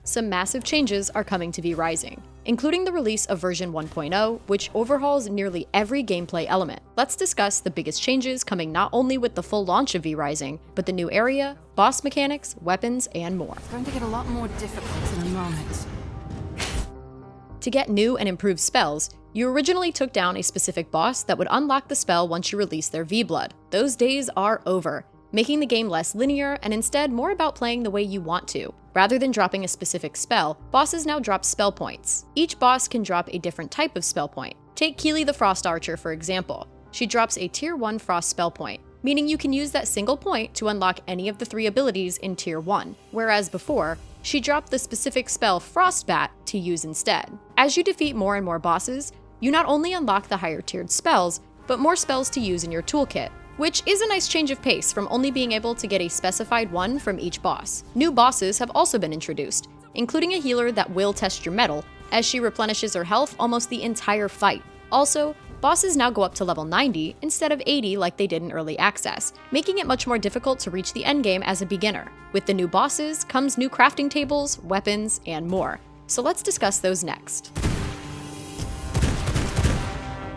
some massive changes are coming to V Rising, including the release of version 1.0, which overhauls nearly every gameplay element. Let's discuss the biggest changes coming not only with the full launch of V Rising, but the new area, boss mechanics, weapons, and more. It's going to get a lot more difficult in a moment. To get new and improved spells, you originally took down a specific boss that would unlock the spell once you released their V-Blood. Those days are over, making the game less linear and instead more about playing the way you want to. Rather than dropping a specific spell, bosses now drop spell points. Each boss can drop a different type of spell point. Take Keely the Frost Archer for example. She drops a Tier 1 Frost spell point, meaning you can use that single point to unlock any of the 3 abilities in Tier 1, whereas before, she dropped the specific spell Frostbat to use instead. As you defeat more and more bosses, you not only unlock the higher tiered spells, but more spells to use in your toolkit, which is a nice change of pace from only being able to get a specified one from each boss. New bosses have also been introduced, including a healer that will test your metal, as she replenishes her health almost the entire fight. Also, bosses now go up to level 90 instead of 80 like they did in early access, making it much more difficult to reach the endgame as a beginner. With the new bosses comes new crafting tables, weapons, and more. So let's discuss those next.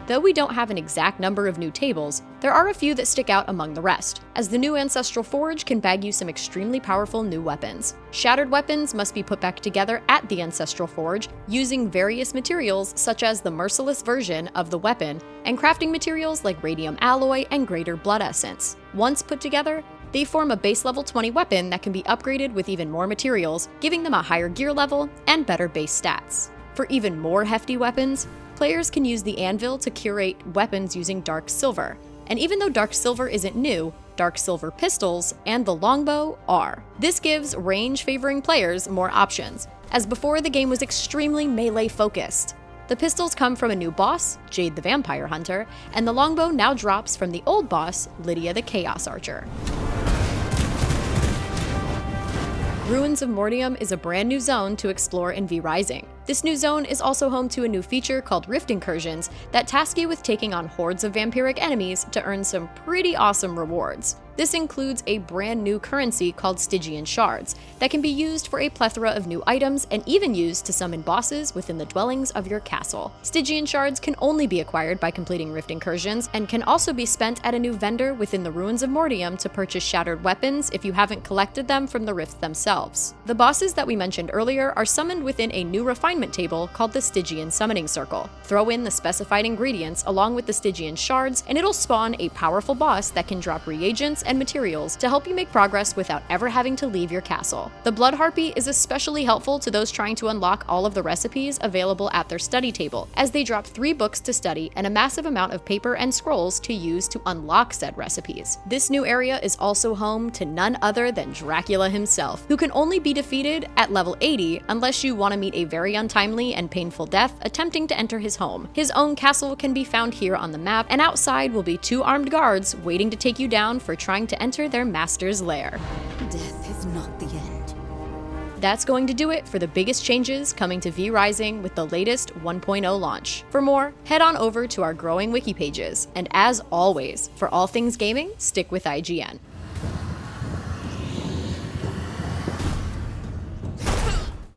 Though we don't have an exact number of new tables, there are a few that stick out among the rest, as the new Ancestral Forge can bag you some extremely powerful new weapons. Shattered weapons must be put back together at the Ancestral Forge using various materials such as the merciless version of the weapon, and crafting materials like radium alloy and greater blood essence. Once put together, they form a base level 20 weapon that can be upgraded with even more materials, giving them a higher gear level and better base stats. For even more hefty weapons, players can use the anvil to curate weapons using Dark Silver. And even though Dark Silver isn't new, Dark Silver pistols and the longbow are. This gives range-favoring players more options, as before the game was extremely melee-focused. The pistols come from a new boss, Jade the Vampire Hunter, and the longbow now drops from the old boss, Lydia the Chaos Archer. Ruins of Mortium is a brand new zone to explore in V Rising. This new zone is also home to a new feature called Rift Incursions that task you with taking on hordes of vampiric enemies to earn some pretty awesome rewards. This includes a brand new currency called Stygian Shards that can be used for a plethora of new items and even used to summon bosses within the dwellings of your castle. Stygian Shards can only be acquired by completing Rift Incursions and can also be spent at a new vendor within the Ruins of Mortium to purchase shattered weapons if you haven't collected them from the rifts themselves. The bosses that we mentioned earlier are summoned within a new refinement table called the Stygian Summoning Circle. Throw in the specified ingredients along with the Stygian Shards and it'll spawn a powerful boss that can drop reagents and materials to help you make progress without ever having to leave your castle. The Blood Harpy is especially helpful to those trying to unlock all of the recipes available at their study table, as they drop 3 books to study and a massive amount of paper and scrolls to use to unlock said recipes. This new area is also home to none other than Dracula himself, who can only be defeated at level 80 unless you want to meet a very untimely and painful death attempting to enter his home. His own castle can be found here on the map, and outside will be 2 armed guards waiting to take you down for trying to enter their master's lair. Death is not the end. That's going to do it for the biggest changes coming to V Rising with the latest 1.0 launch. For more, head on over to our growing wiki pages, and as always, for all things gaming, stick with IGN.